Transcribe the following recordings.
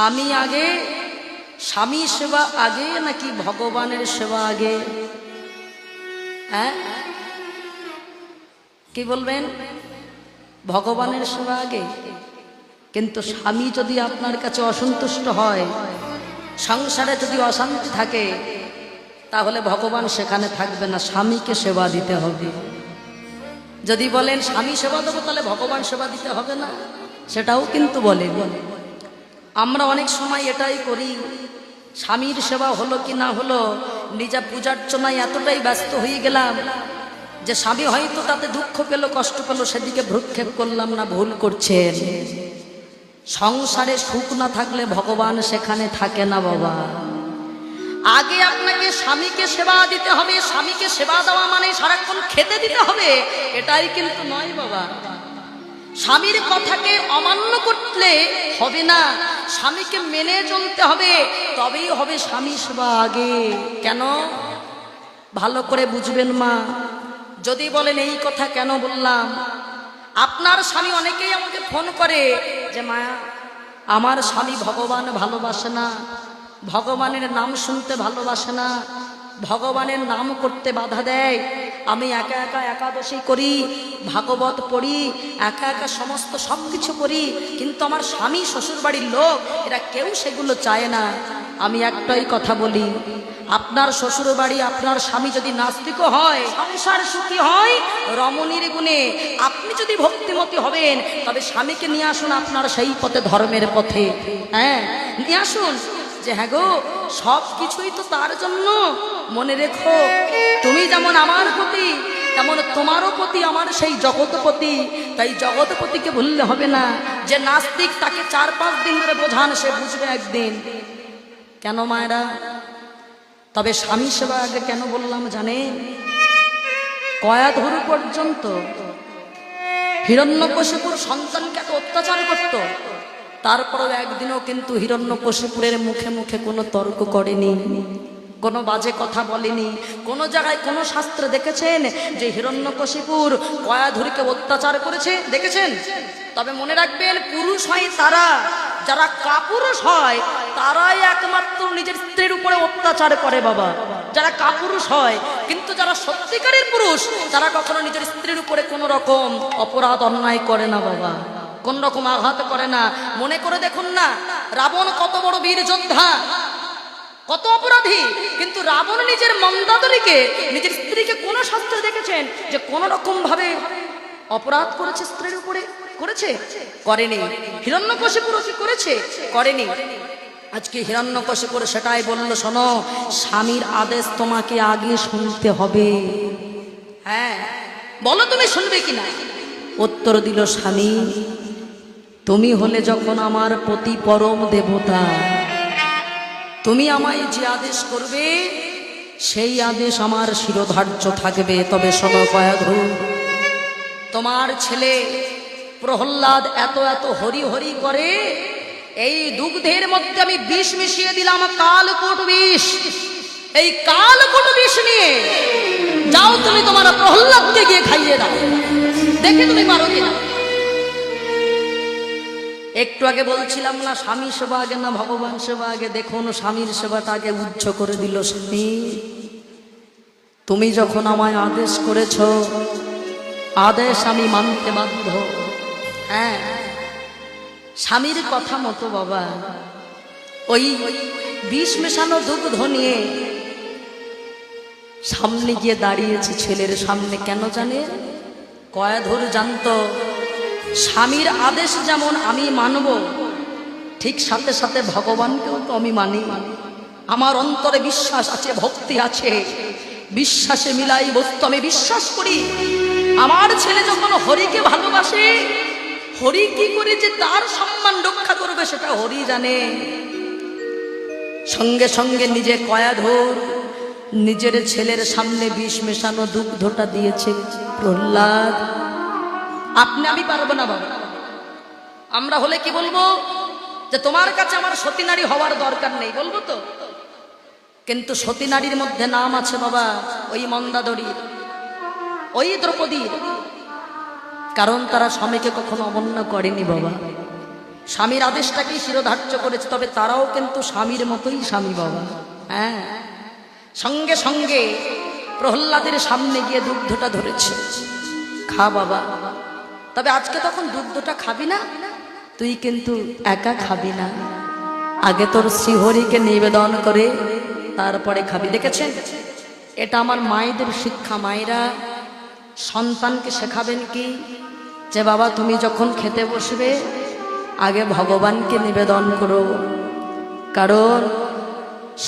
স্বামী আগে, স্বামী সেবা আগে নাকি ভগবানের সেবা আগে? হ্যাঁ, কি বলবেন? ভগবানের সেবা আগে। কিন্তু স্বামী যদি আপনার কাছে অসন্তুষ্ট হয়, সংসারে যদি অশান্তি থাকে, তাহলে ভগবান সেখানে থাকবে না, স্বামীকে সেবা দিতে হবে। যদি বলেন স্বামী সেবা দেবো, তাহলে ভগবান সেবা দিতে হবে না, সেটাও কিন্তু বলে। আমরা অনেক সময় এটাই করি, স্বামীর সেবা হলো কি না হলো, নিজে পূজার্চনায় এতটাই ব্যস্ত হয়ে গেলাম যে স্বামী হয়তো তাতে দুঃখ পেল, কষ্ট পেল, সেদিকে ভ্রুক্ষেপ করলাম না। ভুল করছেন। সংসারে সুখ না থাকলে ভগবান সেখানে থাকে না বাবা। আগে আপনাকে স্বামীকে সেবা দিতে হবে। স্বামীকে সেবা দেওয়া মানে সারাক্ষণ খেতে দিতে হবে, এটাই কিন্তু নয় বাবা। স্বামীর কথাকে অমান্য করলে হবে না, স্বামীকে মেনে চলতে হবে, তবেই হবে স্বামী সেবা আগে। কেন? ভালো করে বুঝবেন মা। যদি বলেন এই কথা কেন বললাম, আপনার স্বামী, অনেকেই আমাকে ফোন করে যে মায়া, আমার স্বামী ভগবান ভালোবাসে না, ভগবানের নাম শুনতে ভালোবাসে না, ভগবানের নাম করতে বাধা দেয়। আমি একা একা একাদশী করি, ভাগবত পড়ি, একা একা সমস্ত সব কিছু করি, কিন্তু আমার স্বামী শ্বশুরবাড়ির লোক এরা কেউ সেগুলো চায় না। আমি একটাই কথা বলি, আপনার শ্বশুরবাড়ি, আপনার স্বামী যদি নাস্তিকও হয়, সংসার সুখী হয় রমণীর গুণে, আপনি যদি ভক্তিমতী হবেন, তবে স্বামীকে নিয়ে আসুন আপনার সেই পথে, ধর্মের পথে। হ্যাঁ, নিয়ে আসুন যে হ্যাঁ গো, সব কিছুই তো তার জন্য। মনে রেখো, তুমি যেমন আমার প্রতি, তেমন তোমারও প্রতি আমার সেই জগৎপতি। তাই জগৎপতিকে ভুললে হবে না। যে নাস্তিক, তাকে 4-5 দিন ধরে বোঝান, সে বুঝবে একদিন। কেন মায়েরা? তবে স্বামী সেবা আগে কেন বললাম জানেন? কয়াধুরু পর্যন্ত হিরণ্যকশিপুর সন্তানকে এত অত্যাচার করত, তারপরেও একদিনও কিন্তু হিরণ্যকশিপুরের মুখে মুখে কোনো তর্ক করেনি, কোনো বাজে কথা বলেনি। কোনো জায়গায় কোনো শাস্ত্রে দেখেছেন যে হিরণ্যকশিপুর কয়াধুরীকে অত্যাচার করেছে? দেখেছেন? তবে মনে রাখবেন, পুরুষ হয় তারা, যারা কাপুরুষ হয় তারাই একমাত্র নিজের স্ত্রীর উপরে অত্যাচার করে বাবা, যারা কাপুরুষ হয়। কিন্তু যারা সত্যিকারের পুরুষ, তারা কখনো নিজের স্ত্রীর উপরে কোনো রকম অপরাধ অন্যায় করে না বাবা, কোন রকম আঘাত করে না। মনে করে দেখুন না, রাবণ কত বড় বীর যোদ্ধা, কত অপরাধী, কিন্তু রাবণ নিজের মন্দাদরীকে, নিজের স্ত্রীকে কোন শাস্ত্রে দেখেছেন যে কোন রকম ভাবে অপরাধ করেছে স্ত্রীর উপরে? করেছে? করেনি। হিরণ্যকশিপুর কি করেছে? করেনি। আজকে হিরণ্যকশিপুর সেটাই বলল, শোনো, স্বামীর আদেশ তোমাকে আগে শুনতে হবে। হ্যাঁ, বলো তুমি শুনবে কিনা? উত্তর দিল, স্বামী, তুমি হলে যখন আমার প্রতি পরম দেবতা, তুমি আমায় যে আদেশ করবে সেই আদেশ আমার শিরোধার্য থাকবে। তবে শোনো কয়াধু, তোমার ছেলে প্রহ্লাদ এত এত হরি হরি করে, এই দুগ্ধের মধ্যে আমি বিষ মিশিয়ে দিলাম, কালকূট বিষ। এই কালকূট বিষ নিয়ে যাও, তুমি তোমার প্রহ্লাদকে গিয়ে খাইয়ে দাও, দেখে তুমি পারো কিনা। একটু আগে বলছিলাম না, স্বামী সেবা আগে না ভগবান সেবা আগে? দেখুন, স্বামীর সেবাটা আগে উচ্চ করে দিল। স্বামী, তুমি যখন আমায় আদেশ করেছ, আদেশ আমি মানতে বাধ্য। হ্যাঁ, স্বামীর কথা মতো বাবা ওই বিষ মেশানো দুগ্ধ নিয়ে সামনে গিয়ে দাঁড়িয়েছে ছেলের সামনে। কেন জানে? কয়াধুর জানতো, স্বামীর আদেশ যেমন আমি মানব, ঠিক সাথে সাথে ভগবানকেও তো আমি মানি। আমার অন্তরে বিশ্বাস আছে, ভক্তি আছে, বিশ্বাসে মিলাই বস্তু। আমি বিশ্বাস করি আমার ছেলে যখন হরিকে ভালোবাসে, হরি কি করে যে তার সম্মান রক্ষা করবে সেটা হরি জানে। সঙ্গে সঙ্গে নিজে কয়াধুর নিজের ছেলের সামনে বিষ মেশানো দুগ্ধটা দিয়েছে। প্রহ্লাদ, আপনি আমি পারবো না বাবা। আমরা হলে কি বলবো? যে তোমার কাছে আমার সতী নারী হওয়ার দরকার নেই, বলবো তো। কিন্তু সতী নারীর মধ্যে নাম আছে বাবা, ওই মন্দাদরীর, ওই দ্রৌপদীর, কারণ তারা স্বামীকে কখনো অমান্য করেনি বাবা। স্বামীর আদেশটাকেই শিরোধার্য করেছে, তবে তারাও কিন্তু স্বামীর মতোই স্বামী বাবা। হ্যাঁ, সঙ্গে সঙ্গে প্রহ্লাদের সামনে গিয়ে দুগ্ধটা ধরেছে, খা বাবা। তবে আজকে তখন দুগ্ধটা খাবি না, তুই কিন্তু একা খাবি না, আগে তোর শ্রীহরিকে নিবেদন করে তারপরে খাবি। দেখেছেন, এটা আমার মায়েদের শিক্ষা। মায়েরা সন্তানকে শেখাবেন কি, যে বাবা তুমি যখন খেতে বসবে আগে ভগবানকে নিবেদন করো। কারণ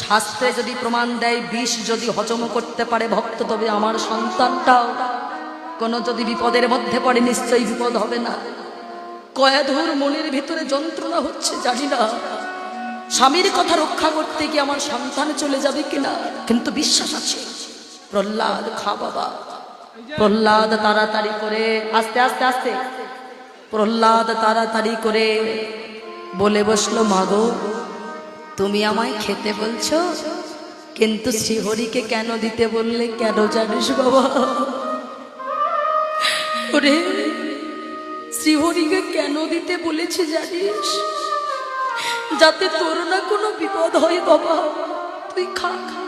শাস্ত্রে যদি প্রমাণ দেয়, বিষ যদি হজম করতে পারে ভক্ত, তবে আমার সন্তানটাও কোনো যদি বিপদের মধ্যে পড়ে নিশ্চয়ই বিপদ হবে না। কয়াধুর মনের ভিতরে যন্ত্রণা হচ্ছে, জানি না স্বামীর কথা রক্ষা করতে গিয়ে আমার সন্তান চলে যাবে কিনা, কিন্তু বিশ্বাস আছে। প্রহ্লাদ, খা বাবা। প্রহ্লাদ তাড়াতাড়ি করে, আস্তে আস্তে আস্তে, প্রহ্লাদ তাড়াতাড়ি করে বলে বসলো, মাগো তুমি আমায় খেতে বলছো, কিন্তু শ্রীহরিকে কেন দিতে বললে? কেন জানিস বাবা? ওরে, শ্রীহরিকে কেন দিতে বলেছে জানিস? যাতে তোর না কোনো বিপদ হয় বাবা, তুই খা খা।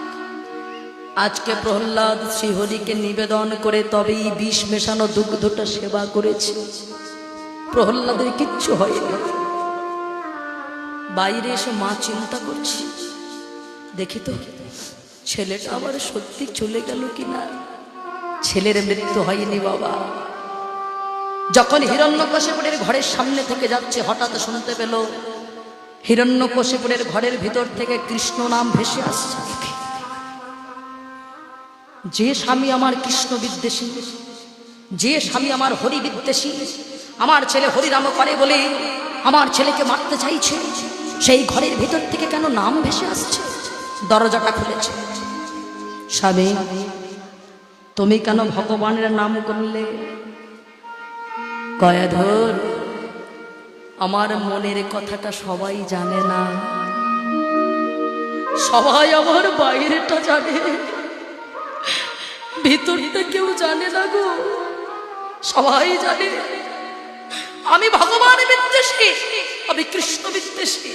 আজকে প্রহ্লাদ শ্রীহরিকে নিবেদন করে তবেই বিষ মেশানো দুগ্ধটা সেবা করেছে। প্রহ্লাদের কিচ্ছু হয়নি। বাইরে এসে মা চিন্তা করছি, দেখি তো ছেলেটা আবার সত্যি চলে গেল কিনা। ছেলের মৃত্যু হয়নি বাবা। যখন হিরণ্যকশিপুরের ঘরের সামনে থেকে যাচ্ছে, হঠাৎ শুনতে পেল হিরণ্যকশিপুরের ঘরের ভিতর থেকে কৃষ্ণ নাম ভেসে আসছে। যে স্বামী আমার কৃষ্ণ বিদ্বেষী, যে স্বামী আমার হরি বিদ্বেষী, আমার ছেলে হরিনাম করে বলে আমার ছেলেকে মারতে চাইছে, সেই ঘরের ভিতর থেকে কেন নাম ভেসে আসছে? দরজাটা খুলেছে। স্বামী, তুমি কেন ভগবানের নাম করলে? গয়াধর, আমার মনের কথাটা সবাই জানে না, সবাই আমার বাইরেটা জানে, ভিতরটা কেউ জানে না গো। সবাই জানে আমি ভগবান বিদ্বেষী, আমি কৃষ্ণ বিদ্বেষী।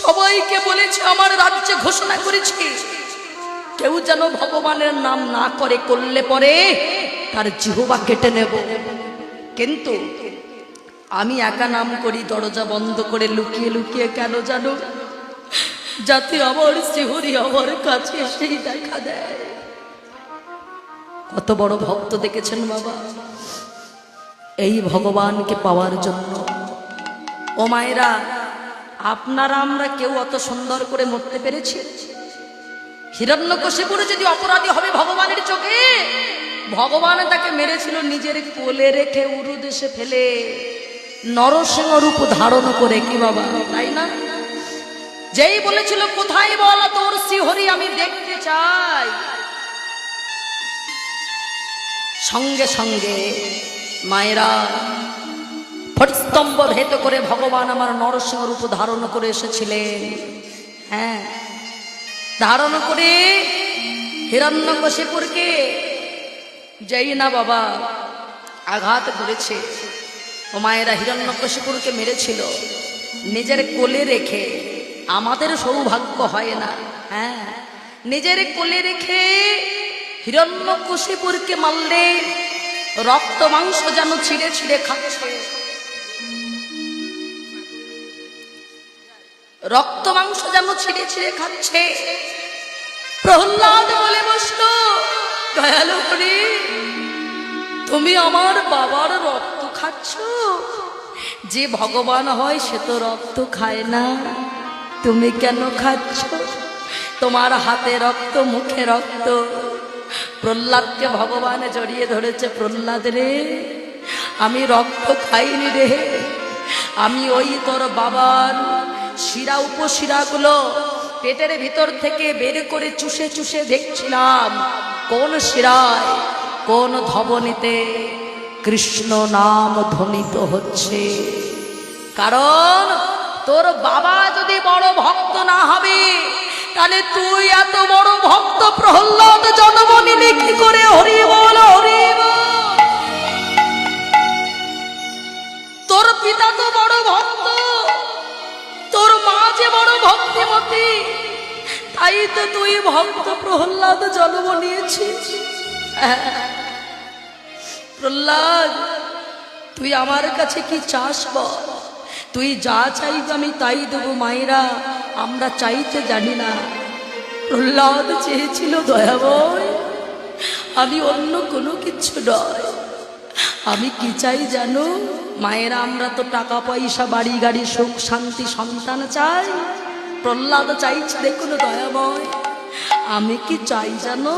সবাইকে বলেছে, আমার রাজ্যে ঘোষণা করেছি, কেউ যেন ভগবানের নাম না করে, করলে পরে তার জিহ্বা কেটে নেব। কিন্তু আমি একা নাম করি, দরজা বন্ধ করে লুকিয়ে লুকিয়ে। কেন জানো? যাতে আমার শ্রীহরি আমার কাছে সেই দেখা দেয়। কত বড় ভক্ত দেখেছেন বাবা, এই ভগবানকে পাওয়ার জন্য। ও মায়েরা, আপনারা আমরা কেউ অত সুন্দর করে মরতে পেরেছি? হিরণ্যকশিপুর যদি অপরাধী হবে ভগবানের চোখে, ভগবান তাকে মেরেছিল নিজের কোলে রেখে, উরু দেশে ফেলে, নরসিংহ রূপ ধারণ করে। কি বাবা, তাই না? যেই বলেছিল, কোথায় বলা তোর শ্রীহরি, আমি দেখতে চাই, সঙ্গে সঙ্গে মায়েরা ফটস্তম্ভ ভেদ করে ভগবান আমার নরসিংহ রূপ ধারণ করে এসেছিলেন। হ্যাঁ, ধারণ করে হিরণ্যকশিপুরকে যেই না বাবা আঘাত করেছে, ও মায়েরা হিরণ্যকশিপুরকে মেরেছিল নিজের কোলে রেখে। আমাদের সৌভাগ্য হয় না, হ্যাঁ, নিজের কোলে রেখে হিরণ্যকশিপুরকে মারলে রক্ত মাংস যেন ছিঁড়ে ছিঁড়ে খাচ্ছে, রক্ত মাংস যেন ছিঁড়ে ছিঁড়ে খাচ্ছে। প্রহ্লাদ বলে বসলো, দয়ালু হরি, তুমি আমার বাবার রক্ত খাচ্ছ? যে ভগবান হয় সে তো রক্ত খায় না, তুমি কেন খাচ্ছ? তোমার হাতে রক্ত, মুখে রক্ত। প্রহ্লাদকে ভগবান জড়িয়ে ধরেছে। প্রহ্লাদ রে, আমি রক্ত খাইনি রে, আমি ওই তোর বাবার শিরা উপশিরাগুলো পেটের ভিতর থেকে বের করে চুষে চুষে দেখছিলাম কোন শিরায়, কোন ধবনীতে কৃষ্ণ নাম ধ্বনিত হচ্ছে। কারণ তোর বাবা যদি বড় ভক্ত না হবে, তাহলে তুই এত বড় ভক্ত প্রহ্লাদ জন্ম নিলি কি করে? হরি বল, হরি বল। তোর তোর পিতা তো বড় ভক্ত, তোর মা যে বড় ভক্তিমতী, তাই তো তুই ভক্ত প্রহ্লাদ জন্ম নিয়েছিস। প্রহ্লাদ, তুই আমার কাছে কি চাস বল? তুই যা চাইবি আমি তাই দেবো। মায়েরা, আমরা চাইতে জানি না। প্রহ্লাদ চেয়েছিল দয়াময়, আমি অন্য কোনো কিছু নয়। আমি কি চাই জানো মায়েরা? আমরা তো টাকা পয়সা, বাড়ি গাড়ি, সুখ শান্তি, সন্তান চাই। প্রহ্লাদ চাইছে, দেখুন দয়াময়, আমি কি চাই জানো?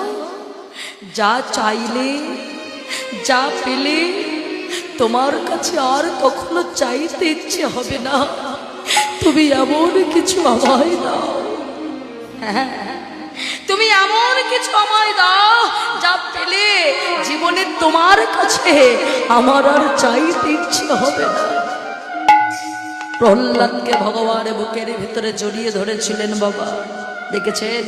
যা চাইলে, যা পেলে তোমার কাছে আর কখনো চাইতে ইচ্ছে হবে না। তুমি এমন কিছু আমায় দাও, হ্যাঁ, তুমি এমন কিছু আমায় দাও যা পেলে জীবনে তোমার কাছে আমার আর চাইতে ইচ্ছে হবে না। প্রহ্লাদকে ভগবান বুকের ভিতরে জড়িয়ে ধরেছিলেন বাবা, দেখেছেন?